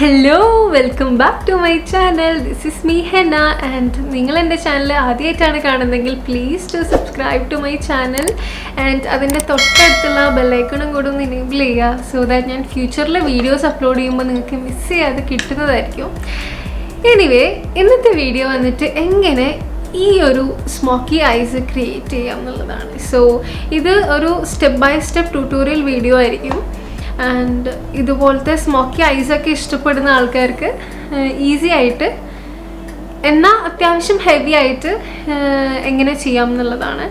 Hello, welcome back to my channel. This is me Henna and നിങ്ങൾ എൻ്റെ channel ആദ്യമായിട്ടാണ് കാണുന്നതെങ്കിൽ please do subscribe to my channel and അതിൻ്റെ തൊട്ടടുത്തുള്ള bell ഐക്കണും കൂടി ഒന്ന് enable ചെയ്യുക so that ഞാൻ ഫ്യൂച്ചറിൽ വീഡിയോസ് അപ്ലോഡ് ചെയ്യുമ്പോൾ നിങ്ങൾക്ക് മിസ് ചെയ്യാതെ കിട്ടുന്നതായിരിക്കും. എനിവേ ഇന്നത്തെ വീഡിയോ വന്നിട്ട് എങ്ങനെ ഈ ഒരു സ്മോക്കി ഐസ് ക്രിയേറ്റ് ചെയ്യാം എന്നുള്ളതാണ്. സോ ഇത് ഒരു step by step tutorial video ആയിരിക്കും. ആൻഡ് ഇതുപോലത്തെ സ്മോക്കി ഐസൊക്കെ ഇഷ്ടപ്പെടുന്ന ആൾക്കാർക്ക് ഈസി ആയിട്ട് എന്നാൽ അത്യാവശ്യം ഹെവി ആയിട്ട് എങ്ങനെ ചെയ്യാം എന്നുള്ളതാണ്.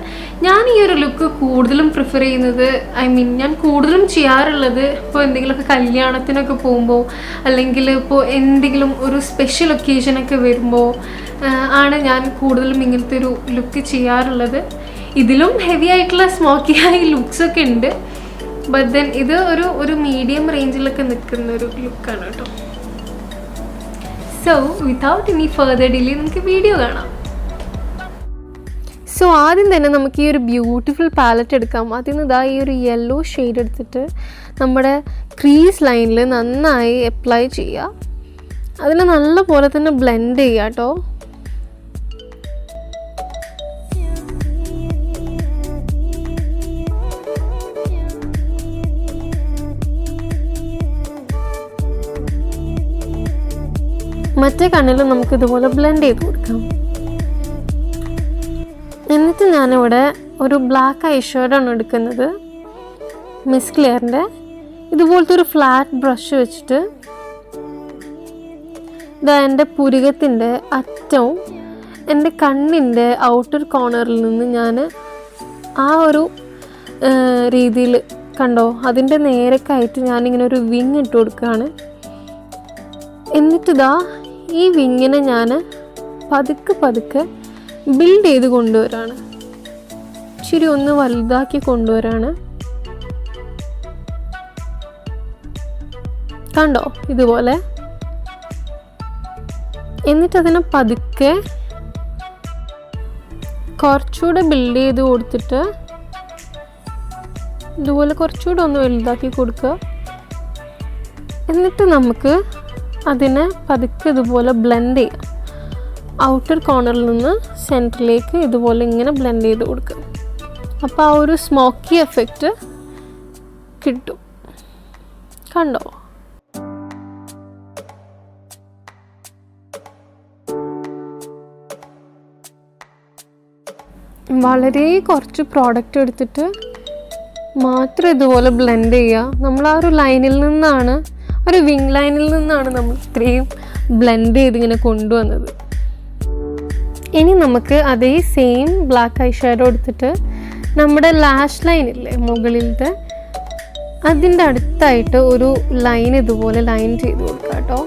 ഞാൻ ഈ ഒരു ലുക്ക് കൂടുതലും പ്രിഫർ ചെയ്യുന്നത്, ഞാൻ കൂടുതലും ചെയ്യാറുള്ളത് ഇപ്പോൾ എന്തെങ്കിലുമൊക്കെ കല്യാണത്തിനൊക്കെ പോകുമ്പോൾ അല്ലെങ്കിൽ ഇപ്പോൾ എന്തെങ്കിലും ഒരു സ്പെഷ്യൽ ഒക്കേഷനൊക്കെ വരുമ്പോൾ ആണ് ഞാൻ കൂടുതലും ഇങ്ങനത്തെ ഒരു ലുക്ക് ചെയ്യാറുള്ളത്. ഇതിലും ഹെവി ആയിട്ടുള്ള സ്മോക്കി ഐ ലുക്സൊക്കെ ഉണ്ട്, ബട്ട് ദെൻ ഇത് ഒരു മീഡിയം റേഞ്ചിലൊക്കെ നിൽക്കുന്ന ഒരു ലുക്കാണ് കേട്ടോ. So without any further delay നമുക്ക് വീഡിയോ കാണാം. സോ ആദ്യം തന്നെ നമുക്ക് ഈ ഒരു ബ്യൂട്ടിഫുൾ പാലറ്റ് എടുക്കാം. അതിൽ നിന്ന് ഈ ഒരു യെല്ലോ ഷെയ്ഡ് എടുത്തിട്ട് നമ്മുടെ ക്രീസ് ലൈനിൽ നന്നായി അപ്ലൈ ചെയ്യുക. അതിനെ നല്ല പോലെ തന്നെ ബ്ലെൻഡ് ചെയ്യുക കേട്ടോ. മറ്റേ കണ്ണിലും നമുക്കിതുപോലെ ബ്ലെൻഡ് ചെയ്ത് കൊടുക്കാം. എന്നിട്ട് ഞാനിവിടെ ഒരു ബ്ലാക്ക് ഐഷാഡോ ആണ് എടുക്കുന്നത്, മിസ് ക്ലിയറിൻ്റെ. ഇതുപോലത്തെ ഒരു ഫ്ലാറ്റ് ബ്രഷ് വെച്ചിട്ട് ഇതാ എൻ്റെ പുരികത്തിൻ്റെ അറ്റവും എൻ്റെ കണ്ണിൻ്റെ ഔട്ടർ കോർണറിൽ നിന്ന് ഞാൻ ആ ഒരു രീതിയിൽ കണ്ടോ, അതിൻ്റെ നേരക്കായിട്ട് ഞാനിങ്ങനെ ഒരു വിങ് ഇട്ട് കൊടുക്കുകയാണ്. എന്നിട്ടിതാ ഈ വിങ്ങിനെ ഞാൻ പതുക്കെ ബിൽഡ് ചെയ്ത് കൊണ്ടുവരാണ്. ഇച്ചിരി ഒന്ന് വലുതാക്കി കൊണ്ടുവരാണ്. കണ്ടോ ഇതുപോലെ. എന്നിട്ടതിനെ പതുക്കെ കുറച്ചുകൂടെ ബിൽഡ് ചെയ്ത് കൊടുത്തിട്ട് ഇതുപോലെ കുറച്ചുകൂടെ ഒന്ന് വലുതാക്കി കൊടുക്കുക. എന്നിട്ട് നമുക്ക് അതിനെ പതുക്കെ ഇതുപോലെ ബ്ലെൻഡ് ചെയ്യാം. ഔട്ടർ കോർണറിൽ നിന്ന് സെൻറ്ററിലേക്ക് ഇതുപോലെ ഇങ്ങനെ ബ്ലെൻഡ് ചെയ്ത് കൊടുക്കുക. അപ്പോൾ ആ ഒരു സ്മോക്കി എഫക്റ്റ് കിട്ടും. കണ്ടോ? വളരെ കുറച്ച് പ്രോഡക്റ്റ് എടുത്തിട്ട് മാത്രം ഇതുപോലെ ബ്ലെൻഡ് ചെയ്യുക. നമ്മൾ ആ ഒരു ലൈനിൽ നിന്നാണ്, ഒരു വിങ് ലൈനിൽ നിന്നാണ് നമ്മൾ ഇത്രയും ബ്ലെൻഡ് ചെയ്ത് ഇങ്ങനെ കൊണ്ടുവന്നത്. ഇനി നമുക്ക് അതേ സെയിം ബ്ലാക്ക് ഐ ഷാഡോ എടുത്തിട്ട് നമ്മുടെ ലാഷ് ലൈനില്ലേ മുകളിലത്തെ, അതിൻ്റെ അടുത്തായിട്ട് ഒരു ലൈൻ ഇതുപോലെ ലൈൻ ചെയ്ത് കൊടുക്കുക കേട്ടോ.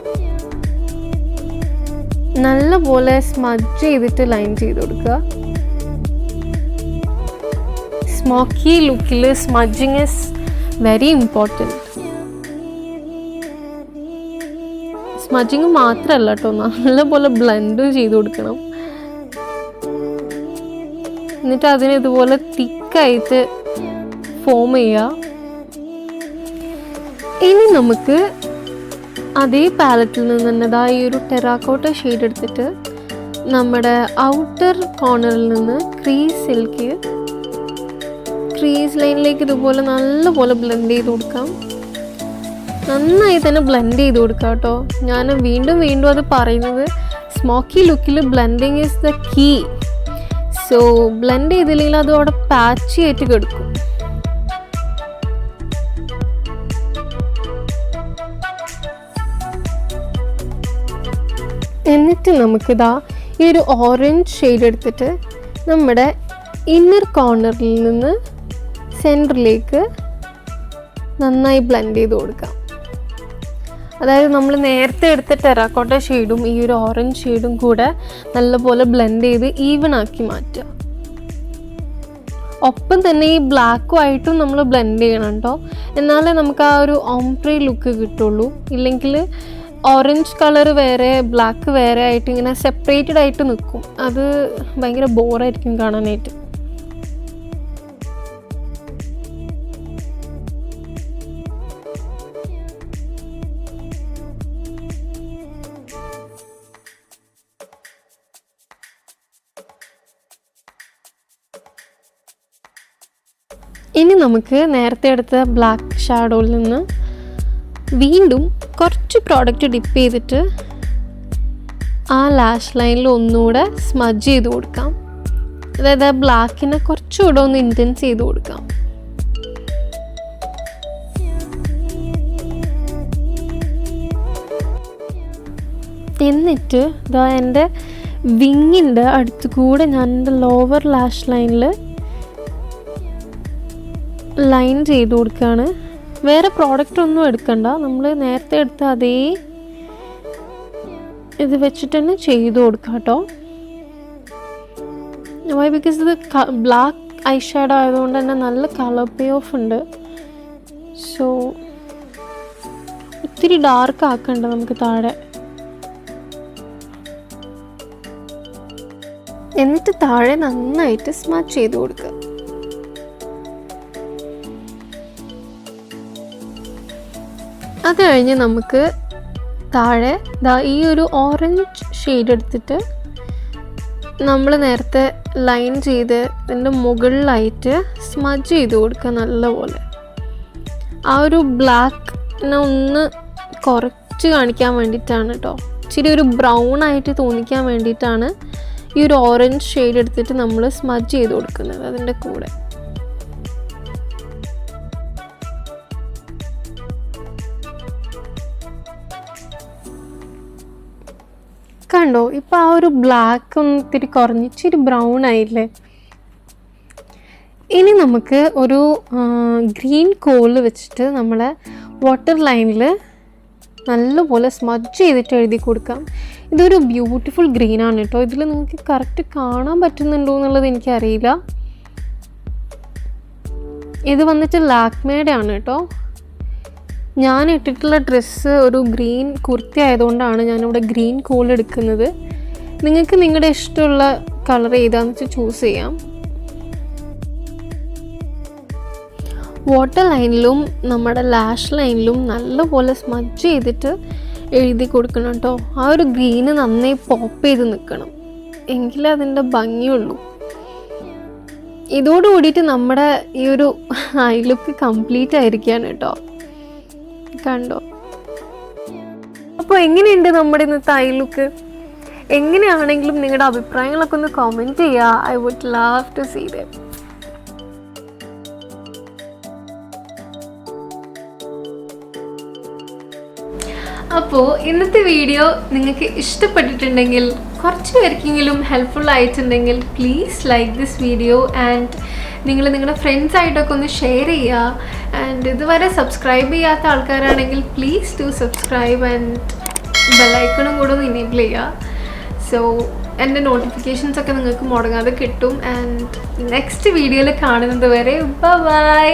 നല്ലപോലെ സ്മഡ്ജ് ചെയ്തിട്ട് ലൈൻ ചെയ്ത് കൊടുക്കുക. സ്മോക്കി ലുക്കിൽ smudging is very important. Smudging മാത്രമല്ല കേട്ടോ, നല്ലപോലെ ബ്ലെൻഡും ചെയ്ത് കൊടുക്കണം. എന്നിട്ട് അതിന് ഇതുപോലെ തിക്കായിട്ട് ഫോം ചെയ്യുക. ഇനി നമുക്ക് അതേ പാലറ്റിൽ നിന്ന് തന്നെ ഈ ഒരു ടെറാക്കോട്ട ഷെയ്ഡ് എടുത്തിട്ട് നമ്മുടെ ഔട്ടർ കോർണറിൽ നിന്ന് ക്രീസ് ലൈനിലേക്ക് ഇതുപോലെ നല്ലപോലെ ബ്ലെൻഡ് ചെയ്ത് കൊടുക്കാം. നന്നായി തന്നെ ബ്ലെൻഡ് ചെയ്ത് കൊടുക്കാം കേട്ടോ. ഞാൻ വീണ്ടും അത് പറയുന്നത്, സ്മോക്കി ലുക്കിൽ blending is the key. So blend ചെയ്തില്ലെങ്കിൽ അത് അവിടെ പാച്ചി ആയിട്ട് കിടക്കും. എന്നിട്ട് നമുക്കിതാ ഈ ഒരു ഓറഞ്ച് ഷെയ്ഡ് എടുത്തിട്ട് നമ്മുടെ ഇന്നർ കോർണറിൽ നിന്ന് സെൻറ്ററിലേക്ക് നന്നായി ബ്ലെൻഡ് ചെയ്ത് കൊടുക്കാം. അതായത് നമ്മൾ നേരത്തെ എടുത്ത ടെറാക്കോട്ട ഷെയ്ഡും ഈ ഒരു ഓറഞ്ച് ഷെയ്ഡും കൂടെ നല്ലപോലെ ബ്ലെൻഡ് ചെയ്ത് ഈവൻ ആക്കി മാറ്റുക. ഒപ്പം തന്നെ ഈ ബ്ലാക്കും ആയിട്ടും നമ്മൾ ബ്ലെൻഡ് ചെയ്യണം കേട്ടോ, എന്നാലേ നമുക്ക് ആ ഒരു ഓംപ്രി ലുക്ക് കിട്ടുള്ളൂ. ഇല്ലെങ്കിൽ ഓറഞ്ച് കളർ വേറെ ബ്ലാക്ക് വേറെ ആയിട്ട് ഇങ്ങനെ സെപ്പറേറ്റഡ് ആയിട്ട് നിൽക്കും. അത് ഭയങ്കര ബോറായിരിക്കും കാണാനായിട്ട്. ഇനി നമുക്ക് നേരത്തെ എടുത്ത ബ്ലാക്ക് ഷാഡോയിൽ നിന്ന് വീണ്ടും കുറച്ച് പ്രോഡക്റ്റ് ഡിപ്പ് ചെയ്തിട്ട് ആ ലാഷ് ലൈനിൽ ഒന്നുകൂടെ സ്മജ് ചെയ്ത് കൊടുക്കാം. അതായത് ബ്ലാക്കിനെ കുറച്ചുകൂടെ ഒന്ന് ഇൻറ്റൻസ് ചെയ്ത് കൊടുക്കാം. എന്നിട്ട് ഇതാ എൻ്റെ വിങ്ങിൻ്റെ അടുത്ത് കൂടെ ഞാൻ എൻ്റെ ലോവർ ലാഷ് ലൈനിൽ ലൈൻ ചെയ്ത് കൊടുക്കുകയാണ്. വേറെ പ്രോഡക്റ്റ് ഒന്നും എടുക്കണ്ട, നമ്മൾ നേരത്തെ എടുത്ത അതേ ഇത് വെച്ചിട്ട് തന്നെ ചെയ്ത് കൊടുക്കാം കേട്ടോ. വൈ? ബിക്കോസ് ഇത് ബ്ലാക്ക് ഐ ഷാഡോ ആയതുകൊണ്ട് തന്നെ നല്ല കളർ പേ ഓഫ് ഉണ്ട്. സോ ഒത്തിരി ഡാർക്ക് ആക്കണ്ട നമുക്ക് താഴെ. എന്നിട്ട് താഴെ നന്നായിട്ട് സ്മച്ച് ചെയ്ത് കൊടുക്കുക. അത് കഴിഞ്ഞ് നമുക്ക് താഴെ ഈ ഒരു ഓറഞ്ച് ഷെയ്ഡ് എടുത്തിട്ട് നമ്മൾ നേരത്തെ ലൈൻ ചെയ്ത് ഇതിൻ്റെ മുകളിലായിട്ട് സ്മച്ച് ചെയ്ത് കൊടുക്കുക നല്ലപോലെ. ആ ഒരു ബ്ലാക്കിനെ ഒന്ന് കുറച്ച് കാണിക്കാൻ വേണ്ടിയിട്ടാണ് കേട്ടോ, ഇച്ചിരി ഒരു ബ്രൗൺ ആയിട്ട് തോന്നിക്കാൻ വേണ്ടിയിട്ടാണ് ഈ ഒരു ഓറഞ്ച് ഷെയ്ഡ് എടുത്തിട്ട് നമ്മൾ സ്മച്ച് ചെയ്ത് കൊടുക്കുന്നത് അതിൻ്റെ കൂടെ. കണ്ടോ, ഇപ്പോൾ ആ ഒരു ബ്ലാക്ക് ഒന്ന് ഇത്തിരി കുറഞ്ഞ് ഇച്ചിരി ബ്രൗൺ ആയില്ലേ. ഇനി നമുക്ക് ഒരു ഗ്രീൻ കോല് വെച്ചിട്ട് നമ്മളെ വാട്ടർ ലൈനിൽ നല്ലപോലെ സ്മച്ച് ചെയ്തിട്ട് എഴുതി കൊടുക്കാം. ഇതൊരു ബ്യൂട്ടിഫുൾ ഗ്രീനാണ് കേട്ടോ. ഇതിൽ നിങ്ങൾക്ക് കറക്റ്റ് കാണാൻ പറ്റുന്നുണ്ടോ എന്നുള്ളത് എനിക്കറിയില്ല. ഇത് വന്നിട്ട് ലാക്മേയുടെ ആണ് കേട്ടോ. ഞാൻ ഇട്ടിട്ടുള്ള ഡ്രസ്സ് ഒരു ഗ്രീൻ കുർത്തി ആയതുകൊണ്ടാണ് ഞാനിവിടെ ഗ്രീൻ കോൾ എടുക്കുന്നത്. നിങ്ങൾക്ക് നിങ്ങളുടെ ഇഷ്ടമുള്ള കളർ ഏതാണെന്ന് വെച്ചാൽ ചൂസ് ചെയ്യാം. വാട്ടർ ലൈനിലും നമ്മുടെ ലാഷ് ലൈനിലും നല്ലപോലെ സ്മച്ച് ചെയ്തിട്ട് എഴുതി കൊടുക്കണം കേട്ടോ. ആ ഒരു ഗ്രീന് നന്നായി പോപ്പ് ചെയ്ത് നിൽക്കണം, എങ്കിലേ അതിൻ്റെ ഭംഗിയുള്ളൂ. ഇതോടുകൂടിയിട്ട് നമ്മുടെ ഈ ഒരു ഐ ലുക്ക് കംപ്ലീറ്റ് ആയിരിക്കുകയാണ് കേട്ടോ. കണ്ടോ? അപ്പോൾ എങ്ങനെയുണ്ട് നമ്മുടെ ഇന്നത്തെ ഐ ലുക്ക്? എങ്ങനെയാണെങ്കിലും നിങ്ങളുടെ അഭിപ്രായങ്ങളൊക്കെ ഒന്ന് കമൻറ്റ് ചെയ്യുക. I would love to see them. അപ്പോൾ ഇന്നത്തെ വീഡിയോ നിങ്ങൾക്ക് ഇഷ്ടപ്പെട്ടിട്ടുണ്ടെങ്കിൽ, കുറച്ച് പേർക്കെങ്കിലും ഹെൽപ്ഫുൾ ആയിട്ടുണ്ടെങ്കിൽ please like this video and നിങ്ങൾ നിങ്ങളുടെ ഫ്രണ്ട്സായിട്ടൊക്കെ ഒന്ന് ഷെയർ ചെയ്യുക. ആൻഡ് ഇതുവരെ സബ്സ്ക്രൈബ് ചെയ്യാത്ത ആൾക്കാരാണെങ്കിൽ പ്ലീസ് ഡു സബ്സ്ക്രൈബ് ആൻഡ് ബെല്ലൈക്കണും കൂടെ ഒന്ന് ഇനേബിൾ ചെയ്യുക. സോ എൻ്റെ നോട്ടിഫിക്കേഷൻസ് ഒക്കെ നിങ്ങൾക്ക് മുടങ്ങാതെ കിട്ടും. ആൻഡ് നെക്സ്റ്റ് വീഡിയോയിൽ കാണുന്നത് വരെ ബൈ.